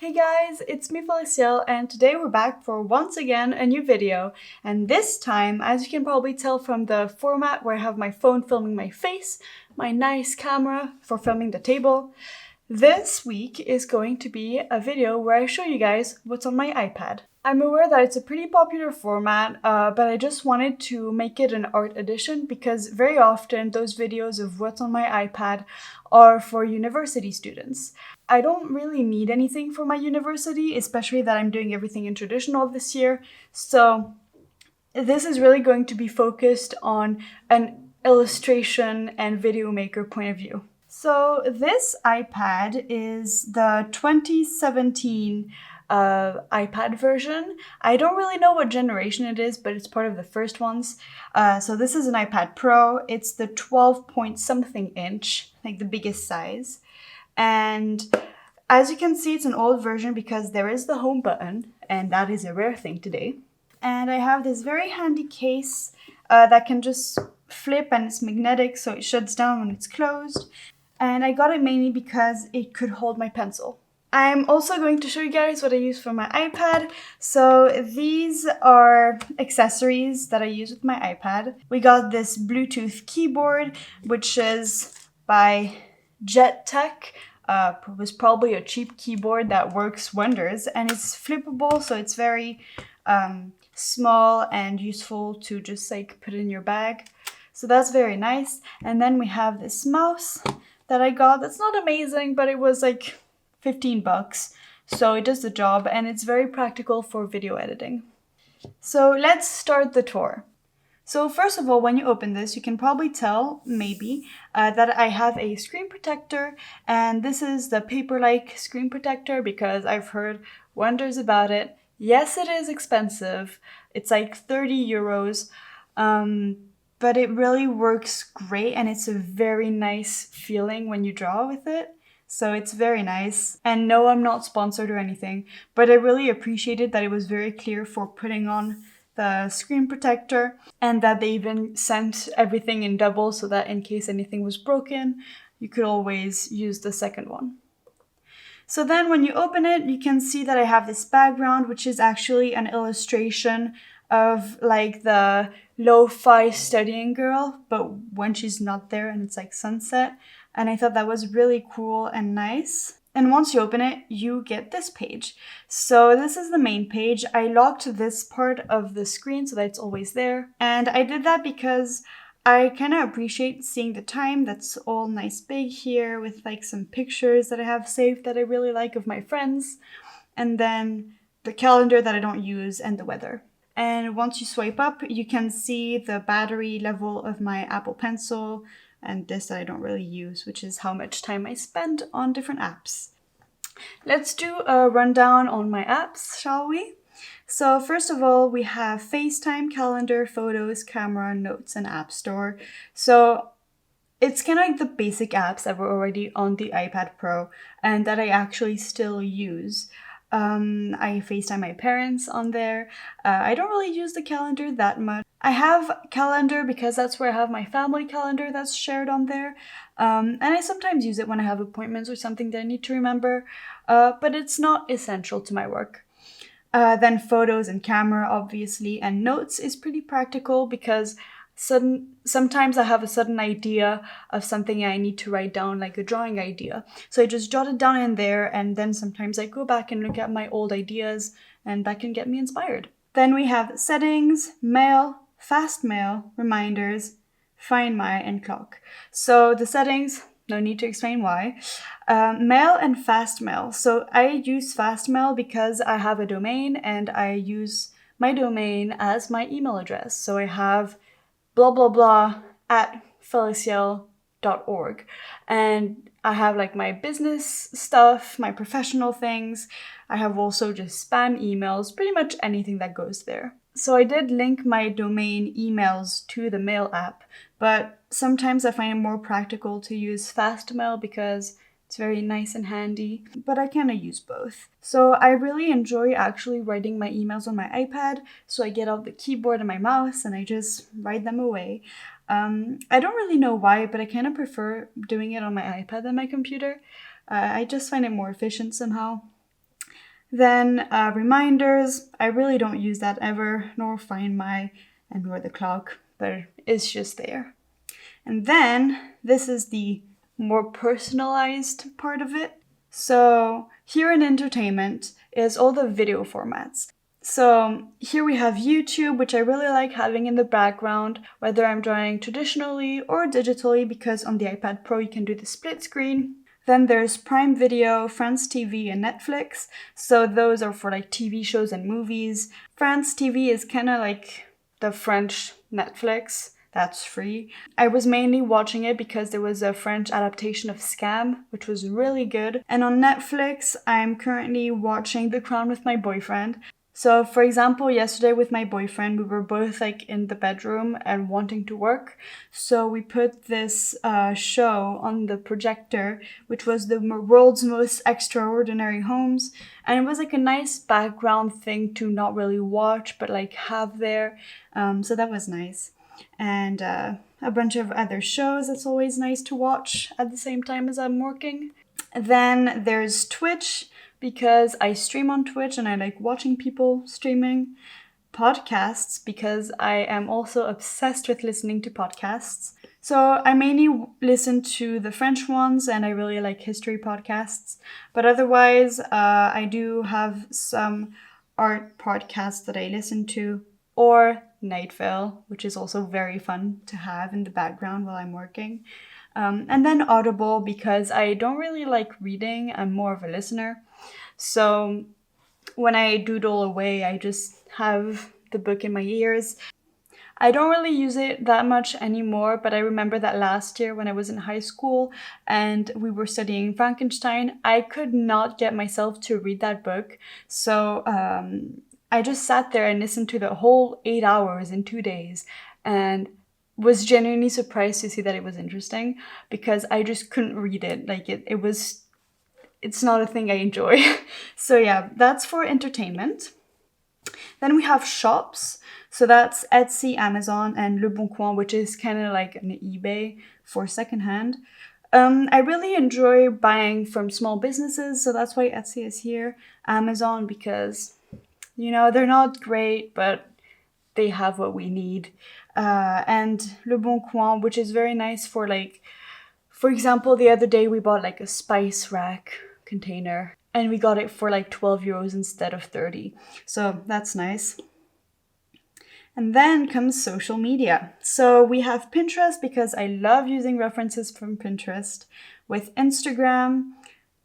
Hey guys, it's me Feliciel, and today we're back for once again a new video. And this time, as you can probably tell from the format where I have my phone filming my face, my nice camera for filming the table, this week is going to be a video where I show you guys what's on my iPad. I'm aware that it's a pretty popular format, but I just wanted to make it an art edition because very often those videos of what's on my iPad are for university students. I don't really need anything for my university, especially that I'm doing everything in traditional this year, so this is really going to be focused on an illustration and video maker point of view. So this iPad is the 2017 iPad version. I don't really know what generation it is, but it's part of the first ones. So this is an iPad Pro. It's the 12 point something inch, like the biggest size. And as you can see, it's an old version because there is the home button, and that is a rare thing today. And I have this very handy case that can just flip, and it's magnetic, so it shuts down when it's closed. And I got it mainly because it could hold my pencil. I'm also going to show you guys what I use for my iPad. So these are accessories that I use with my iPad. We got this Bluetooth keyboard, which is by JETech. It was probably a cheap keyboard that works wonders, and it's flippable, so it's very small and useful to just like put in your bag. So that's very nice. And then we have this mouse that I got. That's not amazing, but it was like 15 bucks. So it does the job, and it's very practical for video editing. So let's start the tour. So first of all, when you open this, you can probably tell, maybe, that I have a screen protector, and this is the paper-like screen protector because I've heard wonders about it. Yes, it is expensive. It's like 30 euros, but it really works great, and it's a very nice feeling when you draw with it. So it's very nice. And no, I'm not sponsored or anything, but I really appreciated that it was very clear for putting on the screen protector, and that they even sent everything in double so that in case anything was broken, you could always use the second one. So then when you open it, you can see that I have this background, which is actually an illustration of like the lo-fi studying girl, but when she's not there and it's like sunset. And I thought that was really cool and nice. And once you open it, you get this page. So this is the main page. I locked this part of the screen so that it's always there. And I did that because I kind of appreciate seeing the time. That's all nice big here with like some pictures that I have saved that I really like of my friends. And then the calendar that I don't use and the weather. And once you swipe up, you can see the battery level of my Apple Pencil, and this that I don't really use, which is how much time I spend on different apps. Let's do a rundown on my apps, shall we? So first of all, we have FaceTime, Calendar, Photos, Camera, Notes, and App Store. So it's kind of like the basic apps that were already on the iPad Pro and that I actually still use. I FaceTime my parents on there. I don't really use the calendar that much. I have calendar because that's where I have my family calendar that's shared on there. And I sometimes use it when I have appointments or something that I need to remember, but it's not essential to my work. Then photos and camera, obviously, and notes is pretty practical because sometimes I have a sudden idea of something I need to write down, like a drawing idea. So I just jot it down in there, and then sometimes I go back and look at my old ideas, and that can get me inspired. Then we have settings, mail, fast mail, reminders, find my, and clock. So the settings, no need to explain why. Mail and fast mail. So I use fast mail because I have a domain, and I use my domain as my email address. So I have blah blah blah at feliciel.org, and I have like my business stuff, my professional things. I have also just spam emails, pretty much anything that goes there. So I did link my domain emails to the mail app, but sometimes I find it more practical to use fast mail because it's very nice and handy, but I kind of use both. So I really enjoy actually writing my emails on my iPad. So I get out the keyboard and my mouse and I just write them away. I don't really know why, but I kind of prefer doing it on my iPad than my computer. I just find it more efficient somehow. Then reminders, I really don't use that ever, nor Find My and nor the clock, but it's just there. And then this is the more personalized part of it. So here in entertainment is all the video formats. So here we have YouTube, which I really like having in the background, whether I'm drawing traditionally or digitally, because on the iPad Pro you can do the split screen. Then there's Prime Video, France TV, and Netflix. So those are for like TV shows and movies. France TV is kind of like the French Netflix. That's free. I was mainly watching it because there was a French adaptation of Scam, which was really good. And on Netflix, I'm currently watching The Crown with my boyfriend. So for example, yesterday with my boyfriend, we were both like in the bedroom and wanting to work. So we put this show on the projector, which was the world's most extraordinary homes. And it was like a nice background thing to not really watch, but like have there. So that was nice. And a bunch of other shows that's always nice to watch at the same time as I'm working. Then there's Twitch, because I stream on Twitch and I like watching people streaming. Podcasts, because I am also obsessed with listening to podcasts. So I mainly listen to the French ones and I really like history podcasts. But otherwise, I do have some art podcasts that I listen to, or Night Vale, which is also very fun to have in the background while I'm working. And then Audible, because I don't really like reading, I'm more of a listener. So when I doodle away, I just have the book in my ears. I don't really use it that much anymore, but I remember that last year when I was in high school and we were studying Frankenstein, I could not get myself to read that book. So I just sat there and listened to the whole 8 hours in 2 days and was genuinely surprised to see that it was interesting, because I just couldn't read it. Like it's not a thing I enjoy. So yeah, that's for entertainment. Then we have shops. So that's Etsy, Amazon, and Le Bon Coin, which is kind of like an eBay for secondhand. I really enjoy buying from small businesses, so that's why Etsy is here. Amazon, because, you know, they're not great, but they have what we need. And Le Bon Coin, which is very nice for like, for example, the other day we bought like a spice rack container and we got it for like 12 euros instead of 30. So that's nice. And then comes social media. So we have Pinterest, because I love using references from Pinterest, with Instagram,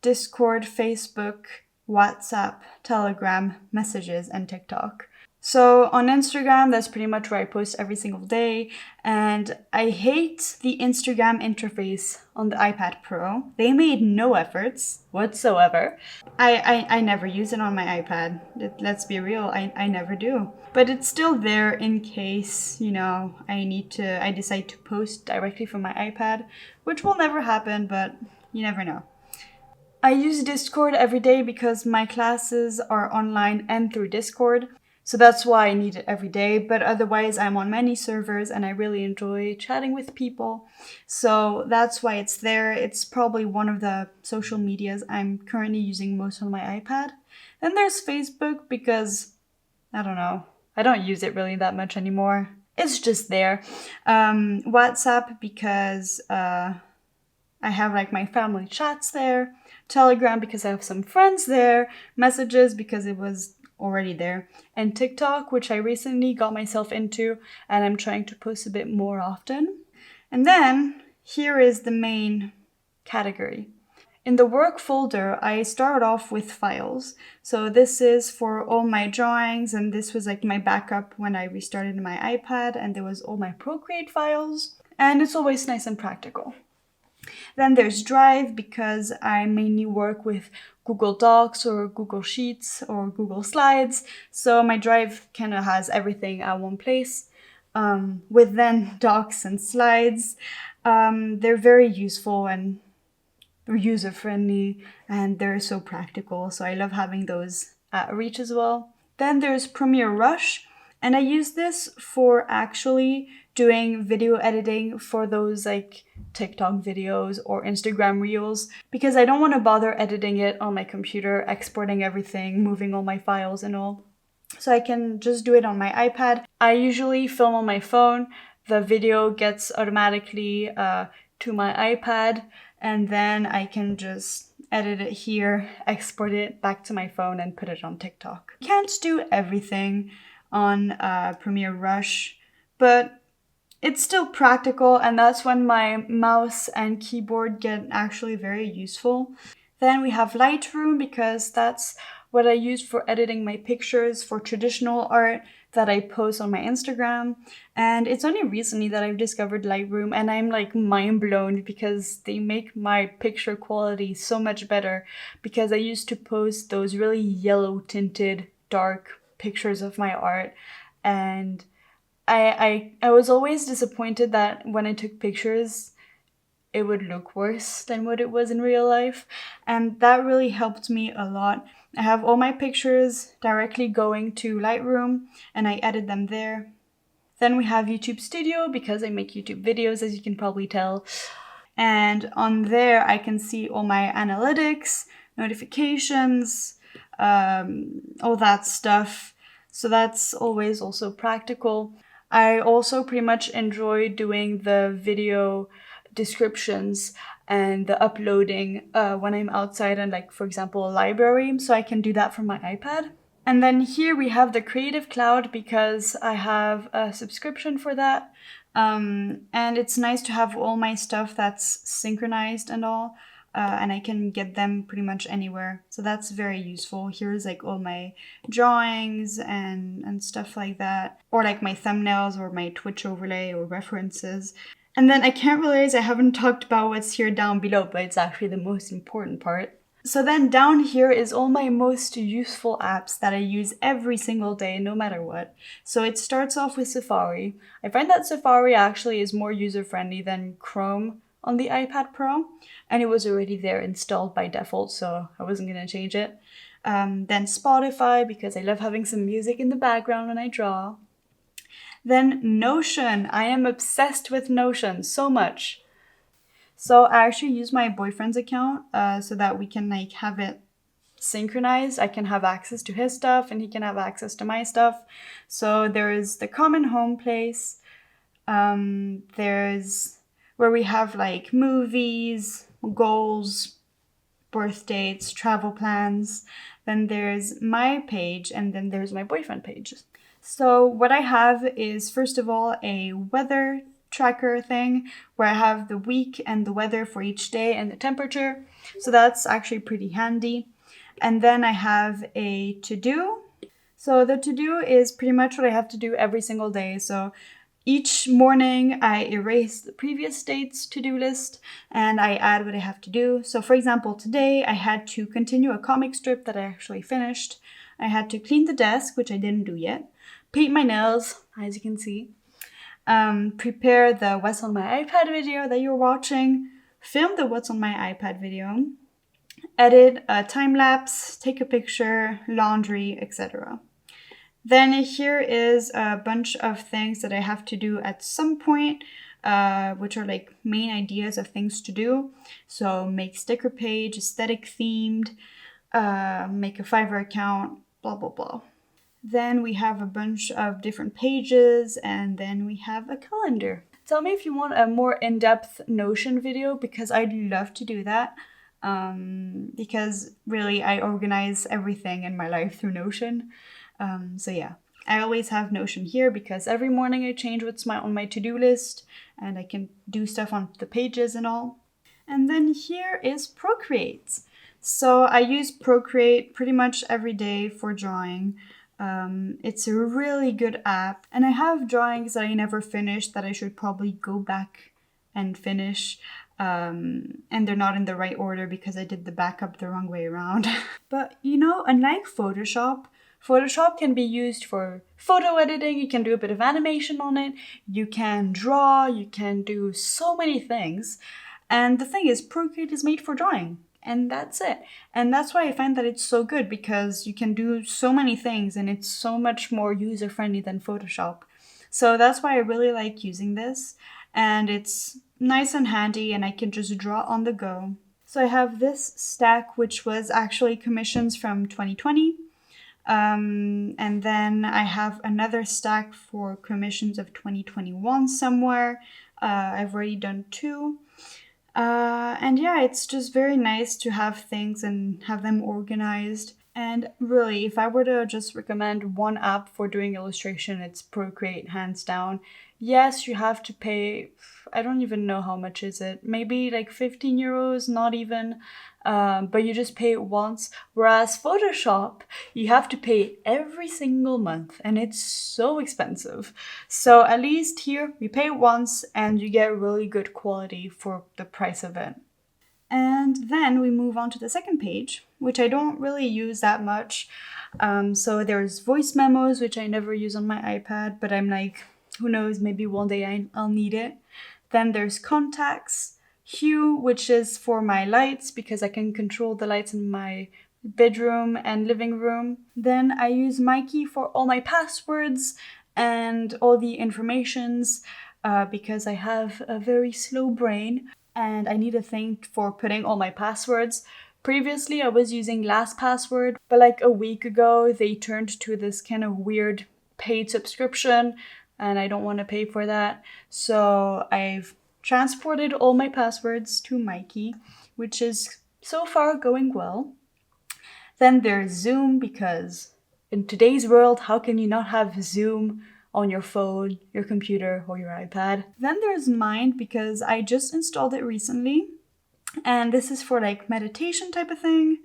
Discord, Facebook, WhatsApp, Telegram, Messages, and TikTok. So on Instagram, that's pretty much where I post every single day. And I hate the Instagram interface on the iPad Pro. They made no efforts whatsoever. I never use it on my iPad. Let's be real, I never do. But it's still there in case, you know, I decide to post directly from my iPad, which will never happen, but you never know. I use Discord every day because my classes are online and through Discord. So that's why I need it every day, but otherwise I'm on many servers and I really enjoy chatting with people. So that's why it's there. It's probably one of the social medias I'm currently using most on my iPad. Then there's Facebook, because, I don't know, I don't use it really that much anymore. It's just there. WhatsApp, because I have like my family chats there. Telegram, because I have some friends there. Messages, because it was already there. And TikTok, which I recently got myself into and I'm trying to post a bit more often. And then here is the main category. In the work folder, I started off with files. So this is for all my drawings, and this was like my backup when I restarted my iPad, and there was all my Procreate files, and it's always nice and practical. Then there's Drive, because I mainly work with Google Docs or Google Sheets or Google Slides. So my Drive kind of has everything at one place. With then Docs and Slides, they're very useful and user-friendly, and they're so practical. So I love having those at reach as well. Then there's Premiere Rush, And I use this for actually doing video editing for those like TikTok videos or Instagram reels, because I don't want to bother editing it on my computer, exporting everything, moving all my files and all. So I can just do it on my iPad. I usually film on my phone. The video gets automatically to my iPad, and then I can just edit it here, export it back to my phone, and put it on TikTok. Can't do everything on Premiere Rush, but it's still practical, and that's when my mouse and keyboard get actually very useful. Then we have Lightroom, because that's what I use for editing my pictures for traditional art that I post on my Instagram. And it's only recently that I've discovered Lightroom, and I'm like mind blown because they make my picture quality so much better, because I used to post those really yellow tinted dark pictures of my art, and I was always disappointed that when I took pictures it would look worse than what it was in real life, and that really helped me a lot. I have all my pictures directly going to Lightroom and I edit them there. Then we have YouTube Studio, because I make YouTube videos, as you can probably tell. And on there I can see all my analytics, notifications, all that stuff. So that's always also practical. I also pretty much enjoy doing the video descriptions and the uploading when I'm outside and, like, for example, a library, so I can do that from my iPad. And then here we have the Creative Cloud, because I have a subscription for that. And it's nice to have all my stuff that's synchronized and all, and I can get them pretty much anywhere. So that's very useful. Here's like all my drawings and stuff like that, or like my thumbnails or my Twitch overlay or references. And then I can't realize I haven't talked about what's here down below, but it's actually the most important part. So then down here is all my most useful apps that I use every single day, no matter what. So it starts off with Safari. I find that Safari actually is more user-friendly than Chrome on the iPad Pro, and it was already there installed by default, so I wasn't gonna change it. Then Spotify, because I love having some music in the background when I draw. Then Notion. I am obsessed with Notion so much. So I actually use my boyfriend's account so that we can like have it synchronized. I can have access to his stuff and he can have access to my stuff. So there is the common home place. There's where we have like movies, goals, birth dates, travel plans. Then there's my page, and then there's my boyfriend page. So what I have is, first of all, a weather tracker thing where I have the week and the weather for each day and the temperature. So that's actually pretty handy. And then I have a to-do. So the to-do is pretty much what I have to do every single day. So each morning I erase the previous day's to-do list and I add what I have to do. So for example, today I had to continue a comic strip that I actually finished. I had to clean the desk, which I didn't do yet. Paint my nails, as you can see. Prepare the What's on My iPad video that you're watching. Film the What's on My iPad video. Edit a time lapse, take a picture, laundry, etc. Then here is a bunch of things that I have to do at some point, which are like main ideas of things to do. So make sticker page, aesthetic themed, make a Fiverr account, blah, blah, blah. Then we have a bunch of different pages, and then we have a calendar. Tell me if you want a more in-depth Notion video, because I'd love to do that. Because really I organize everything in my life through Notion. So yeah, I always have Notion here because every morning I change what's on my to-do list, and I can do stuff on the pages and all. And then here is Procreate. So I use Procreate pretty much every day for drawing. It's a really good app, and I have drawings that I never finished that I should probably go back and finish. And they're not in the right order because I did the backup the wrong way around. But you know, unlike Photoshop can be used for photo editing. You can do a bit of animation on it. You can draw, you can do so many things. And the thing is, Procreate is made for drawing. and that's it. And that's why I find that it's so good, because you can do so many things and it's so much more user-friendly than Photoshop. So that's why I really like using this, and it's nice and handy and I can just draw on the go. So I have this stack, which was actually commissions from 2020. And then I have another stack for commissions of 2021 somewhere. I've already done 2. And yeah, it's just very nice to have things and have them organized. And really, if I were to just recommend one app for doing illustration, it's Procreate, hands down. Yes, you have to pay, I don't even know how much is it, maybe like 15 euros, not even, but you just pay it once. Whereas Photoshop, you have to pay every single month, and it's so expensive. So at least here, you pay once and you get really good quality for the price of it. And then we move on to the second page, which I don't really use that much. So there's voice memos, which I never use on my iPad, but I'm like, who knows, maybe one day I'll need it. Then there's contacts, hue, which is for my lights, because I can control the lights in my bedroom and living room. Then I use Mikey for all my passwords and all the informations, because I have a very slow brain and I need a thing for putting all my passwords. Previously, I was using LastPassword, but like a week ago, they turned to this kind of weird paid subscription, and I don't want to pay for that. So I've transported all my passwords to Mikey, which is so far going well. Then there's Zoom, because in today's world, how can you not have Zoom on your phone, your computer, or your iPad? Then there's Mind, because I just installed it recently, and this is for like meditation type of thing.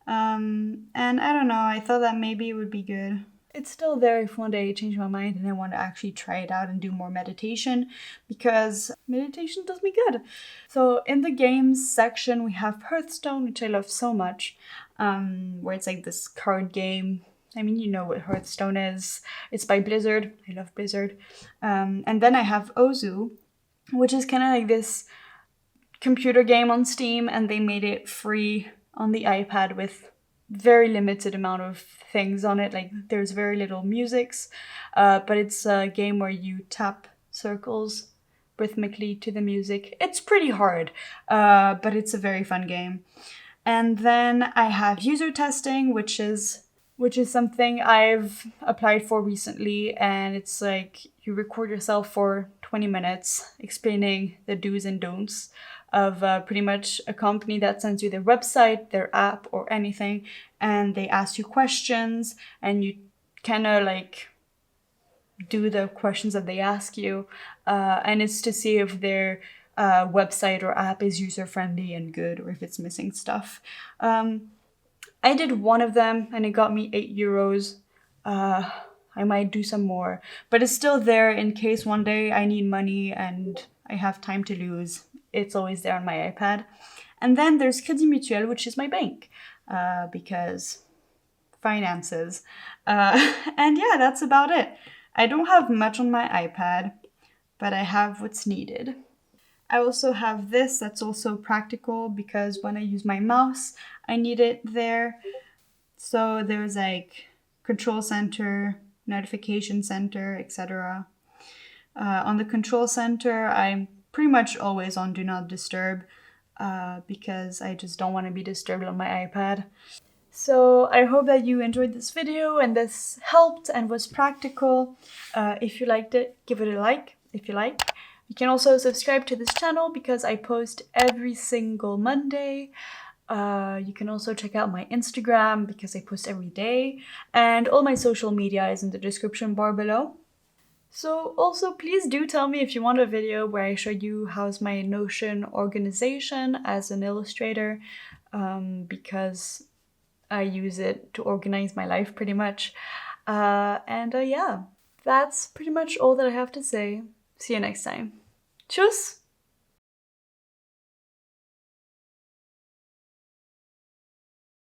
And I don't know, I thought that maybe it would be good. It's still there if one day I change my mind and I want to actually try it out and do more meditation, because meditation does me good. So in the games section, we have Hearthstone, which I love so much, where it's like this card game. I mean, you know what Hearthstone is. It's by Blizzard. I love Blizzard. And then I have Ozu, which is kind of like this computer game on Steam, and they made it free on the iPad with very limited amount of things on it. Like there's very little musics, but it's a game where you tap circles rhythmically to the music. It's pretty hard, but it's a very fun game. And then I have user testing, which is something I've applied for recently, and it's like you record yourself for 20 minutes explaining the do's and don'ts of pretty much a company that sends you their website, their app, or anything, and they ask you questions, and you kind of like do the questions that they ask you, and it's to see if their website or app is user-friendly and good, or if it's missing stuff. I did one of them and it got me 8 euros. I might do some more, but it's still there in case one day I need money and I have time to lose. It's always there on my iPad. And then there's Crédit Mutuel, which is my bank, because finances. And yeah, that's about it. I don't have much on my iPad, but I have what's needed. I also have this that's also practical, because when I use my mouse, I need it there. So there's like control center, notification center, etc. On the control center, I'm pretty much always on Do Not Disturb, because I just don't want to be disturbed on my iPad. So I hope that you enjoyed this video and this helped and was practical. If you liked it, give it a like if you like. You can also subscribe to this channel because I post every single Monday. You can also check out my Instagram because I post every day, and all my social media is in the description bar below. So also please do tell me if you want a video where I show you how's my Notion organization as an illustrator, because I use it to organize my life pretty much. Yeah, that's pretty much all that I have to say. See you next time. Tschüss!